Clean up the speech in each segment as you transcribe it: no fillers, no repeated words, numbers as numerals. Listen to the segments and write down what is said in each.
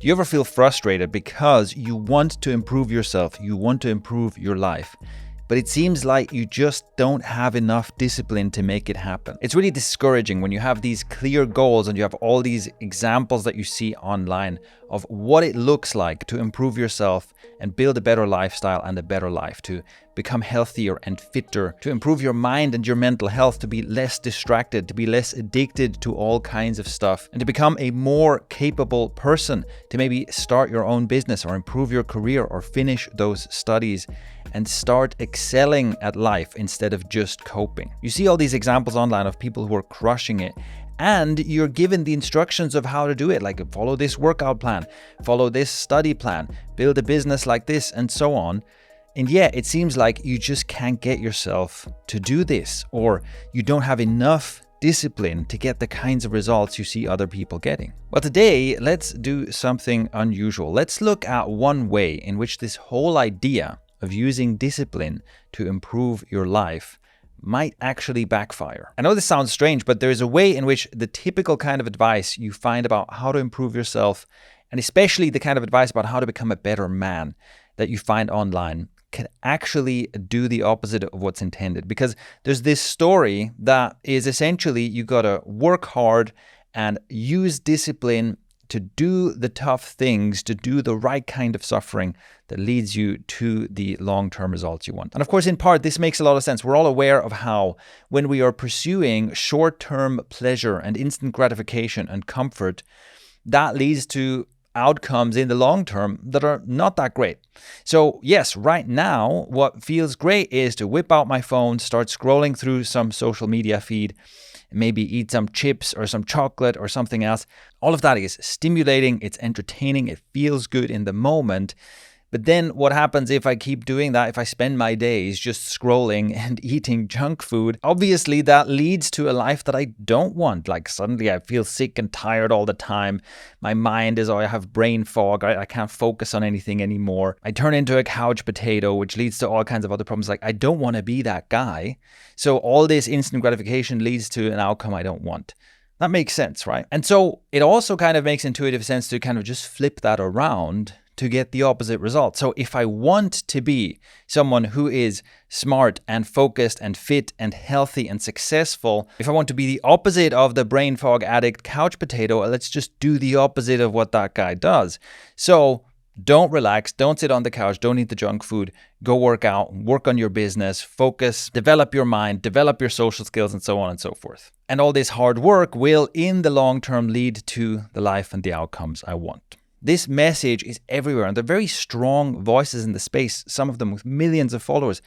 Do you ever feel frustrated because you want to improve yourself, you want to improve your life, but it seems like you just don't have enough discipline to make it happen? It's really discouraging when you have these clear goals and you have all these examples that you see online of what it looks like to improve yourself and build a better lifestyle and a better life, to become healthier and fitter, to improve your mind and your mental health, to be less distracted, to be less addicted to all kinds of stuff, and to become a more capable person, to maybe start your own business or improve your career or finish those studies and start excelling at life instead of just coping. You see all these examples online of people who are crushing it, and you're given the instructions of how to do it, like follow this workout plan, follow this study plan, build a business like this, and so on. And yet it seems like you just can't get yourself to do this, or you don't have enough discipline to get the kinds of results you see other people getting. Well, today, let's do something unusual. Let's look at one way in which this whole idea of using discipline to improve your life might actually backfire. I know this sounds strange, but there is a way in which the typical kind of advice you find about how to improve yourself, and especially the kind of advice about how to become a better man that you find online, can actually do the opposite of what's intended. Because there's this story that is essentially you gotta work hard and use discipline to do the tough things, to do the right kind of suffering that leads you to the long-term results you want. And of course, in part, this makes a lot of sense. We're all aware of how when we are pursuing short-term pleasure and instant gratification and comfort, that leads to outcomes in the long term that are not that great. So yes, right now, what feels great is to whip out my phone, start scrolling through some social media feed, maybe eat some chips or some chocolate or something else. All of that is stimulating, it's entertaining, it feels good in the moment. But then what happens if I keep doing that, if I spend my days just scrolling and eating junk food? Obviously, that leads to a life that I don't want. Like suddenly I feel sick and tired all the time. My mind is, I have brain fog. I can't focus on anything anymore. I turn into a couch potato, which leads to all kinds of other problems. Like I don't want to be that guy. So all this instant gratification leads to an outcome I don't want. That makes sense, right? And so it also kind of makes intuitive sense to kind of just flip that around to get the opposite result. So if I want to be someone who is smart and focused and fit and healthy and successful, if I want to be the opposite of the brain fog addict couch potato, let's just do the opposite of what that guy does. So don't relax, don't sit on the couch, don't eat the junk food, go work out, work on your business, focus, develop your mind, develop your social skills, and so on and so forth. And all this hard work will, in the long term, lead to the life and the outcomes I want. This message is everywhere, and they're very strong voices in the space, some of them with millions of followers.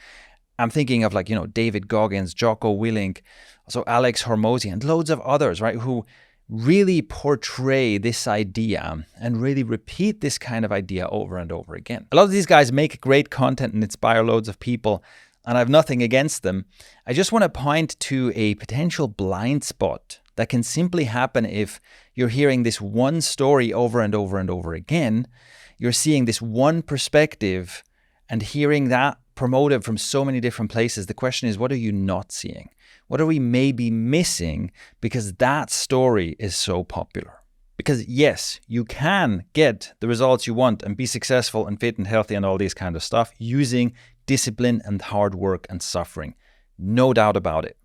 I'm thinking of David Goggins, Jocko Willink, also Alex Hormozi, and loads of others, right, who really portray this idea and really repeat this kind of idea over and over again. A lot of these guys make great content and inspire loads of people, and I have nothing against them. I just want to point to a potential blind spot that can simply happen if you're hearing this one story over and over and over again. You're seeing this one perspective and hearing that promoted from so many different places. The question is, what are you not seeing? What are we maybe missing because that story is so popular? Because yes, you can get the results you want and be successful and fit and healthy and all these kind of stuff using discipline and hard work and suffering. No doubt about it.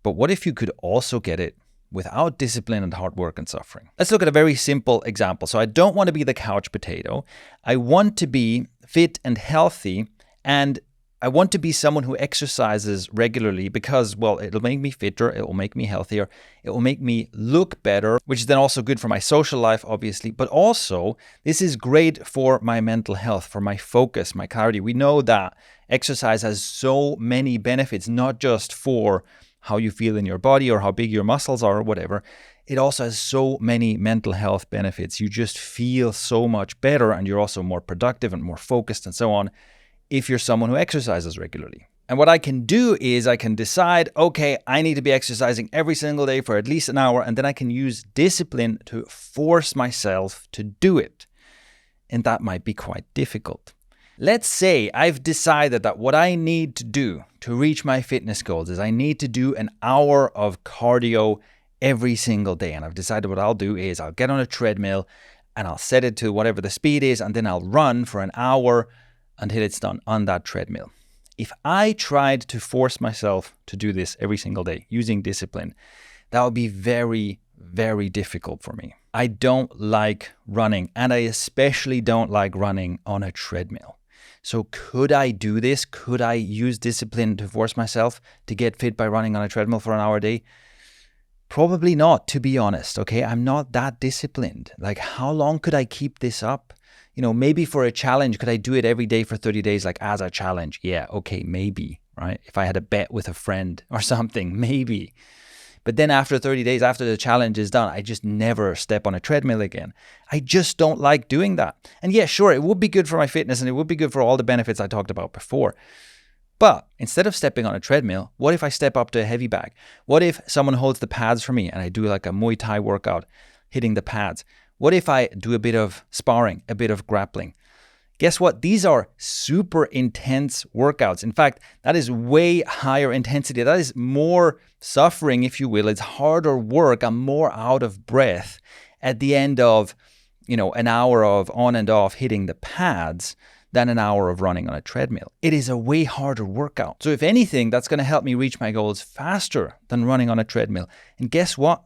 But what if you could also get it without discipline and hard work and suffering? Let's look at a very simple example. So I don't want to be the couch potato. I want to be fit and healthy, and I want to be someone who exercises regularly because, well, it'll make me fitter, it will make me healthier, it will make me look better, which is then also good for my social life, obviously, but also this is great for my mental health, for my focus, my clarity. We know that exercise has so many benefits, not just for how you feel in your body or how big your muscles are or whatever. It also has so many mental health benefits. You just feel so much better, and you're also more productive and more focused and so on if you're someone who exercises regularly. And what I can do is I can decide, okay, I need to be exercising every single day for at least an hour, and then I can use discipline to force myself to do it. And that might be quite difficult. Let's say I've decided that what I need to do to reach my fitness goals is I need to do an hour of cardio every single day. And I've decided what I'll do is I'll get on a treadmill and I'll set it to whatever the speed is, and then I'll run for an hour until it's done on that treadmill. If I tried to force myself to do this every single day using discipline, that would be very, very difficult for me. I don't like running, and I especially don't like running on a treadmill. So could I do this? Could I use discipline to force myself to get fit by running on a treadmill for an hour a day? Probably not, to be honest, okay? I'm not that disciplined. Like, how long could I keep this up? Maybe for a challenge, could I do it every day for 30 days, like as a challenge? Yeah, okay, maybe, right? If I had a bet with a friend or something, maybe. But then after 30 days, after the challenge is done, I just never step on a treadmill again. I just don't like doing that. And yeah, sure, it would be good for my fitness and it would be good for all the benefits I talked about before. But instead of stepping on a treadmill, what if I step up to a heavy bag? What if someone holds the pads for me and I do like a Muay Thai workout, hitting the pads? What if I do a bit of sparring, a bit of grappling? Guess what? These are super intense workouts. In fact, that is way higher intensity. That is more suffering, if you will. It's harder work. I'm more out of breath at the end of, an hour of on and off hitting the pads than an hour of running on a treadmill. It is a way harder workout. So if anything, that's going to help me reach my goals faster than running on a treadmill. And guess what?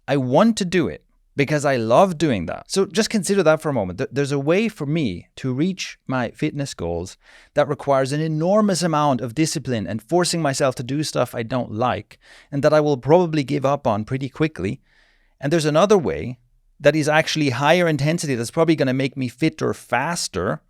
I want to do it because I love doing that. So just consider that for a moment. There's a way for me to reach my fitness goals that requires an enormous amount of discipline and forcing myself to do stuff I don't like and that I will probably give up on pretty quickly. And there's another way that is actually higher intensity that's probably going to make me fitter faster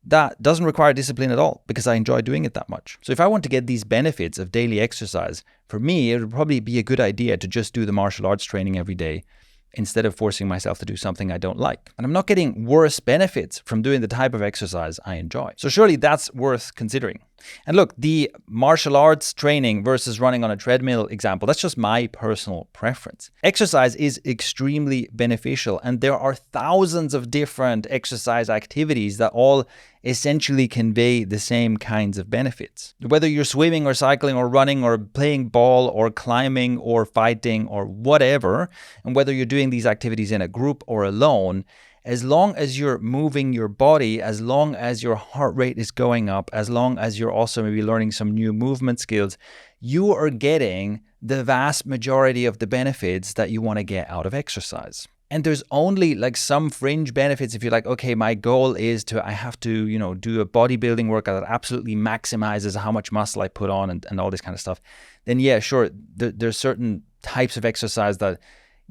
that doesn't require discipline at all because I enjoy doing it that much. So if I want to get these benefits of daily exercise, for me, it would probably be a good idea to just do the martial arts training every day instead of forcing myself to do something I don't like. And I'm not getting worse benefits from doing the type of exercise I enjoy. So surely that's worth considering. And look, the martial arts training versus running on a treadmill example, that's just my personal preference. Exercise is extremely beneficial, and there are thousands of different exercise activities that all essentially convey the same kinds of benefits. Whether you're swimming or cycling or running or playing ball or climbing or fighting or whatever, and whether you're doing these activities in a group or alone, as long as you're moving your body, as long as your heart rate is going up, as long as you're also maybe learning some new movement skills, you are getting the vast majority of the benefits that you want to get out of exercise. And there's only like some fringe benefits if you're like, okay, my goal is I have to, do a bodybuilding workout that absolutely maximizes how much muscle I put on and all this kind of stuff. Then yeah, sure, there's certain types of exercise that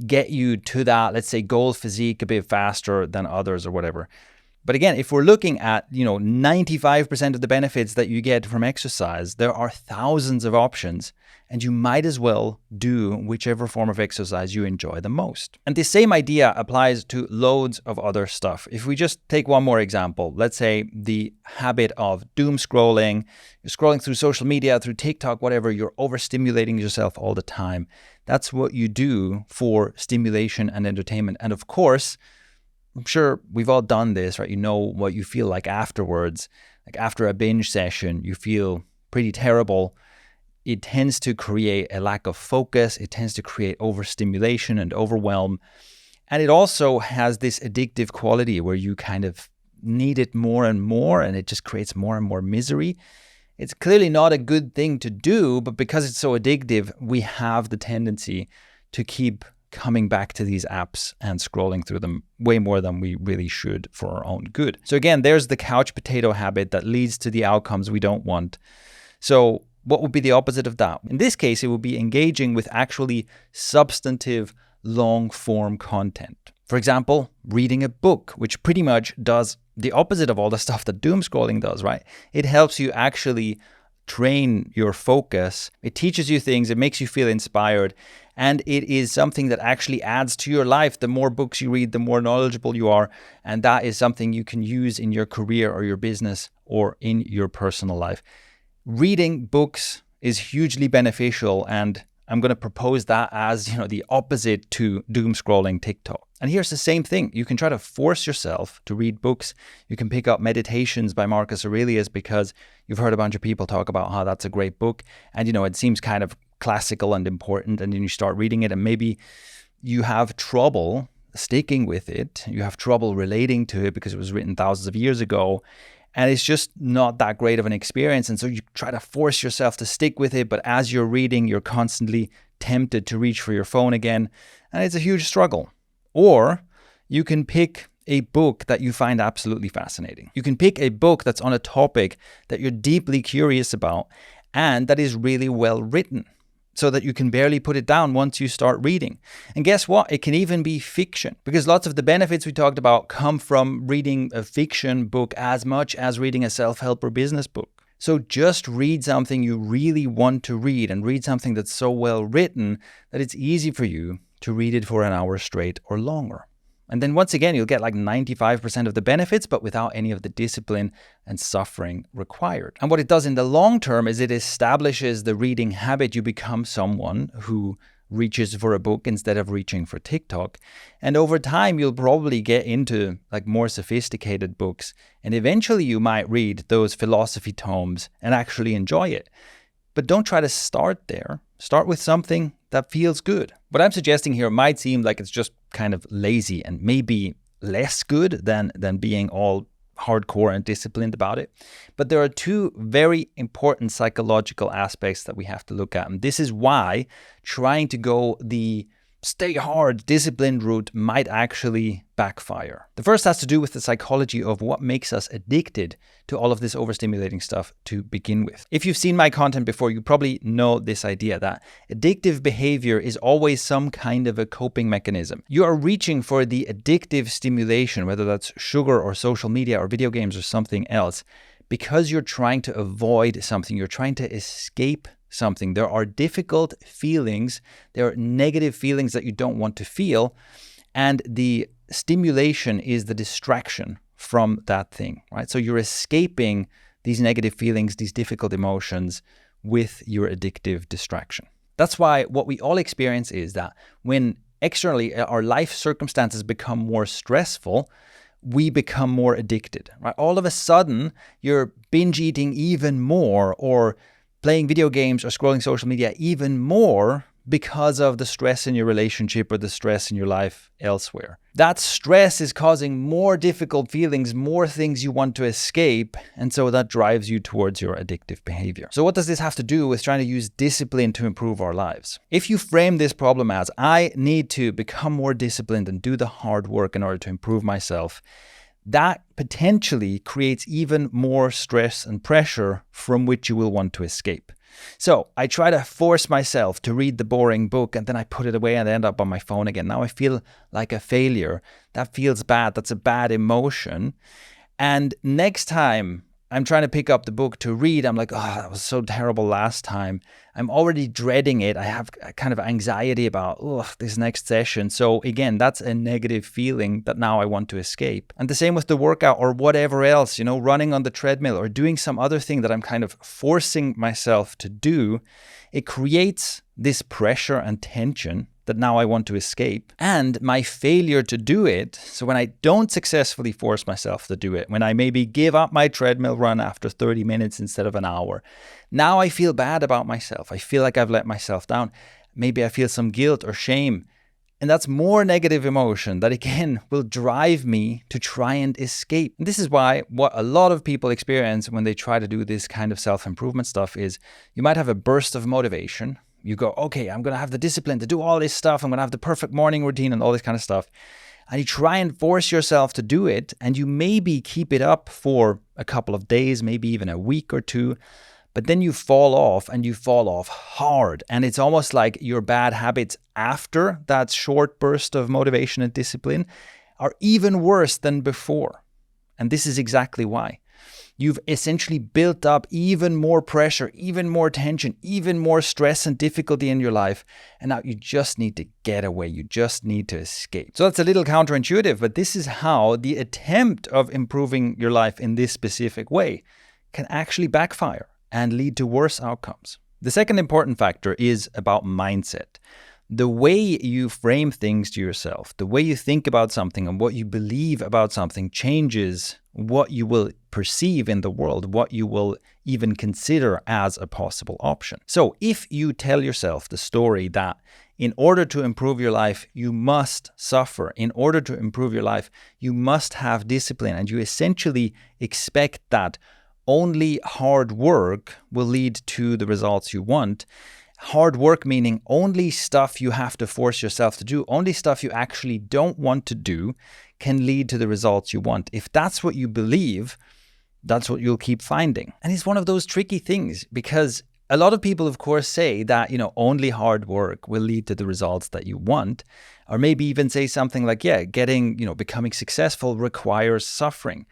get you to that, let's say, goal physique a bit faster than others or whatever. But again, if we're looking at, 95% of the benefits that you get from exercise, there are thousands of options, and you might as well do whichever form of exercise you enjoy the most. And the same idea applies to loads of other stuff. If we just take one more example, let's say the habit of doom scrolling, you're scrolling through social media, through TikTok, whatever, you're overstimulating yourself all the time. That's what you do for stimulation and entertainment. And of course, I'm sure we've all done this, right? You know what you feel like afterwards. Like after a binge session, you feel pretty terrible. It tends to create a lack of focus. It tends to create overstimulation and overwhelm. And it also has this addictive quality where you kind of need it more and more, and it just creates more and more misery. It's clearly not a good thing to do, but because it's so addictive, we have the tendency to keep coming back to these apps and scrolling through them way more than we really should for our own good. So again, there's the couch potato habit that leads to the outcomes we don't want. So what would be the opposite of that? In this case, it would be engaging with actually substantive, long-form content. For example, reading a book, which pretty much does the opposite of all the stuff that doom scrolling does, right? It helps you actually train your focus. It teaches you things. It makes you feel inspired. And it is something that actually adds to your life. The more books you read, the more knowledgeable you are. And that is something you can use in your career or your business or in your personal life. Reading books is hugely beneficial, and I'm going to propose that as, the opposite to doom scrolling TikTok. And here's the same thing. You can try to force yourself to read books. You can pick up Meditations by Marcus Aurelius because you've heard a bunch of people talk about how that's a great book. And, it seems kind of classical and important. And then you start reading it and maybe you have trouble sticking with it. You have trouble relating to it because it was written thousands of years ago. And it's just not that great of an experience. And so you try to force yourself to stick with it. But as you're reading, you're constantly tempted to reach for your phone again. And it's a huge struggle. Or you can pick a book that you find absolutely fascinating. You can pick a book that's on a topic that you're deeply curious about and that is really well written, so that you can barely put it down once you start reading. And guess what? It can even be fiction, because lots of the benefits we talked about come from reading a fiction book as much as reading a self-help or business book. So just read something you really want to read, and read something that's so well written that it's easy for you to read it for an hour straight or longer. And then once again, you'll get like 95% of the benefits, but without any of the discipline and suffering required. And what it does in the long term is it establishes the reading habit. You become someone who reaches for a book instead of reaching for TikTok. And over time, you'll probably get into like more sophisticated books. And eventually you might read those philosophy tomes and actually enjoy it. But don't try to start there. Start with something that feels good. What I'm suggesting here might seem like it's just kind of lazy and maybe less good than being all hardcore and disciplined about it. But there are two very important psychological aspects that we have to look at. And this is why trying to go the stay hard, disciplined route might actually backfire. The first has to do with the psychology of what makes us addicted to all of this overstimulating stuff to begin with. If you've seen my content before, you probably know this idea that addictive behavior is always some kind of a coping mechanism. You are reaching for the addictive stimulation, whether that's sugar or social media or video games or something else, because you're trying to avoid something, you're trying to escape something. There are difficult feelings, there are negative feelings that you don't want to feel, and the stimulation is the distraction from that thing, right? So you're escaping these negative feelings, these difficult emotions with your addictive distraction. That's why what we all experience is that when externally our life circumstances become more stressful, we become more addicted, right? All of a sudden, you're binge eating even more, or playing video games or scrolling social media even more because of the stress in your relationship or the stress in your life elsewhere. That stress is causing more difficult feelings, more things you want to escape, and so that drives you towards your addictive behavior. So what does this have to do with trying to use discipline to improve our lives? If you frame this problem as, I need to become more disciplined and do the hard work in order to improve myself, that potentially creates even more stress and pressure from which you will want to escape. So I try to force myself to read the boring book, and then I put it away and end up on my phone again. Now I feel like a failure. That feels bad. That's a bad emotion. And next time I'm trying to pick up the book to read, I'm like, oh, that was so terrible last time. I'm already dreading it. I have a kind of anxiety about this next session. So again, that's a negative feeling that now I want to escape. And the same with the workout or whatever else, running on the treadmill or doing some other thing that I'm kind of forcing myself to do. It creates this pressure and tension that now I want to escape, and my failure to do it. So when I don't successfully force myself to do it, when I maybe give up my treadmill run after 30 minutes instead of an hour, now I feel bad about myself. I feel like I've let myself down. Maybe I feel some guilt or shame. And that's more negative emotion that again will drive me to try and escape. And this is why what a lot of people experience when they try to do this kind of self-improvement stuff is you might have a burst of motivation. You go, okay, I'm going to have the discipline to do all this stuff. I'm going to have the perfect morning routine and all this kind of stuff. And you try and force yourself to do it. And you maybe keep it up for a couple of days, maybe even a week or two. But then you fall off, and you fall off hard. And it's almost like your bad habits after that short burst of motivation and discipline are even worse than before. And this is exactly why. You've essentially built up even more pressure, even more tension, even more stress and difficulty in your life. And now you just need to get away. You just need to escape. So that's a little counterintuitive, but this is how the attempt of improving your life in this specific way can actually backfire and lead to worse outcomes. The second important factor is about mindset. The way you frame things to yourself, the way you think about something and what you believe about something changes what you will perceive in the world, what you will even consider as a possible option. So if you tell yourself the story that In order to improve your life, you must suffer. In order to improve your life, you must have discipline. And you essentially expect that only hard work will lead to the results you want. Hard work meaning only stuff you have to force yourself to do, only stuff you actually don't want to do can lead to the results you want. If that's what you believe, that's what you'll keep finding. And it's one of those tricky things because a lot of people, of course, say that, only hard work will lead to the results that you want, or maybe even say something like, becoming successful requires suffering.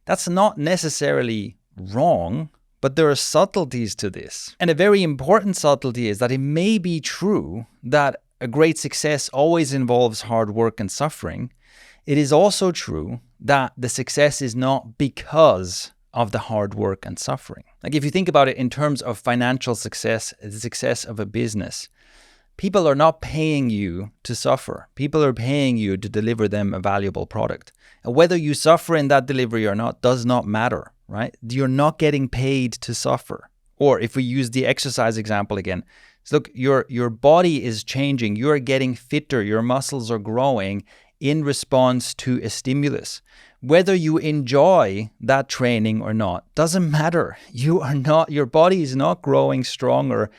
That's not necessarily wrong, but there are subtleties to this. And a very important subtlety is that it may be true that a great success always involves hard work and suffering. It is also true that the success is not because of the hard work and suffering. Like if you think about it in terms of financial success, the success of a business, people are not paying you to suffer. People are paying you to deliver them a valuable product. And whether you suffer in that delivery or not does not matter, right? You're not getting paid to suffer. Or if we use the exercise example again, so look, your body is changing. You're getting fitter. Your muscles are growing in response to a stimulus. Whether you enjoy that training or not doesn't matter. Your body is not growing stronger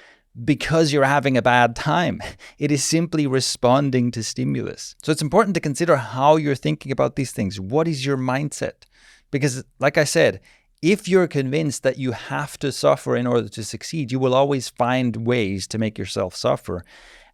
because you're having a bad time. It is simply responding to stimulus. So it's important to consider how you're thinking about these things. What is your mindset? Because like I said, if you're convinced that you have to suffer in order to succeed, you will always find ways to make yourself suffer.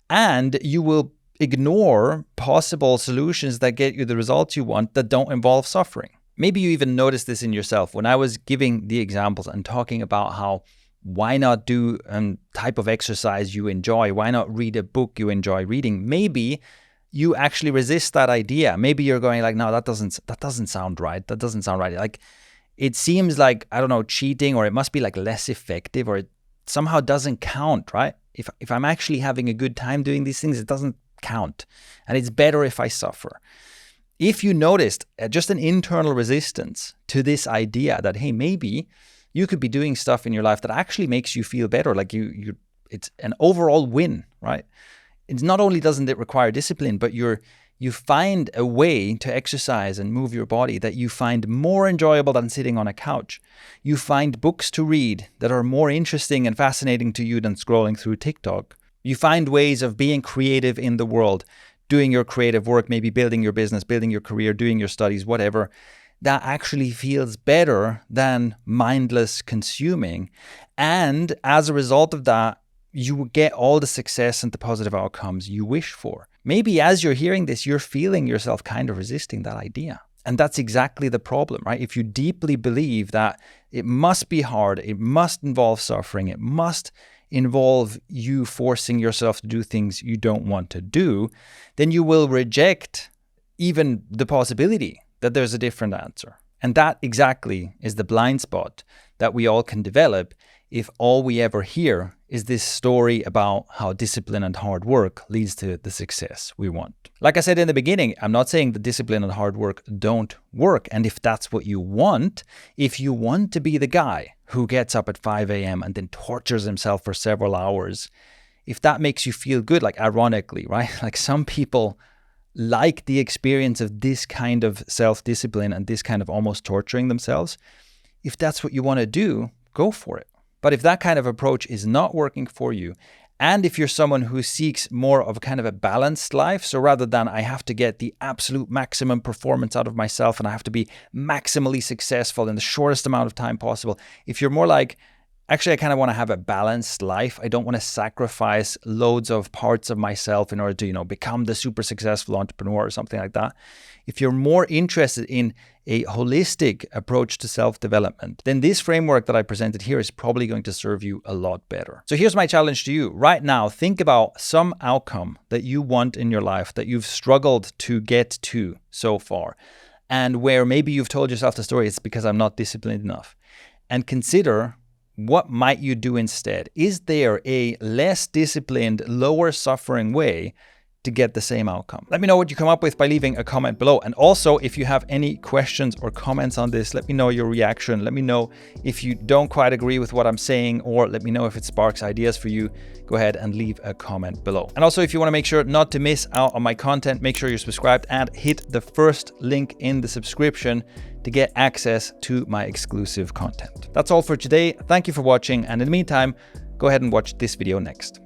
And you will ignore possible solutions that get you the results you want that don't involve suffering. Maybe you even noticed this in yourself. When I was giving the examples and talking about how why not do a type of exercise you enjoy? Why not read a book you enjoy reading? Maybe you actually resist that idea. Maybe you're going like, no, that doesn't sound right. That doesn't sound right. Like it seems like, I don't know, cheating, or it must be like less effective, or it somehow doesn't count, right? If I'm actually having a good time doing these things, it doesn't count. And it's better if I suffer. If you noticed just an internal resistance to this idea that, hey, maybe you could be doing stuff in your life that actually makes you feel better, like it's an overall win, right? It's not only doesn't it require discipline, but you find a way to exercise and move your body that you find more enjoyable than sitting on a couch. You find books to read that are more interesting and fascinating to you than scrolling through TikTok. You find ways of being creative in the world, doing your creative work, maybe building your business, building your career, doing your studies, whatever, that actually feels better than mindless consuming. And as a result of that, you will get all the success and the positive outcomes you wish for. Maybe as you're hearing this, you're feeling yourself kind of resisting that idea. And that's exactly the problem, right? If you deeply believe that it must be hard, it must involve suffering, it must involve you forcing yourself to do things you don't want to do, then you will reject even the possibility that there's a different answer. And that exactly is the blind spot that we all can develop if all we ever hear is this story about how discipline and hard work leads to the success we want. Like I said in the beginning, I'm not saying that discipline and hard work don't work. And if that's what you want, if you want to be the guy who gets up at 5 a.m. and then tortures himself for several hours, if that makes you feel good, like ironically, right? Like some people like the experience of this kind of self-discipline and this kind of almost torturing themselves. If that's what you want to do, go for it. But if that kind of approach is not working for you, and if you're someone who seeks more of a kind of a balanced life, so rather than I have to get the absolute maximum performance out of myself and I have to be maximally successful in the shortest amount of time possible, if you're more like, actually, I kind of want to have a balanced life. I don't want to sacrifice loads of parts of myself in order to, become the super successful entrepreneur or something like that. If you're more interested in a holistic approach to self-development, then this framework that I presented here is probably going to serve you a lot better. So here's my challenge to you. Right now, think about some outcome that you want in your life that you've struggled to get to so far, and where maybe you've told yourself the story, it's because I'm not disciplined enough. And consider, what might you do instead? Is there a less disciplined, lower suffering way to get the same outcome. Let me know what you come up with by leaving a comment below. And also, if you have any questions or comments on this, let me know your reaction. Let me know if you don't quite agree with what I'm saying, or let me know if it sparks ideas for you. Go ahead and leave a comment below. And also, if you want to make sure not to miss out on my content, make sure you're subscribed and hit the first link in the subscription to get access to my exclusive content. That's all for today. Thank you for watching. And in the meantime, go ahead and watch this video next.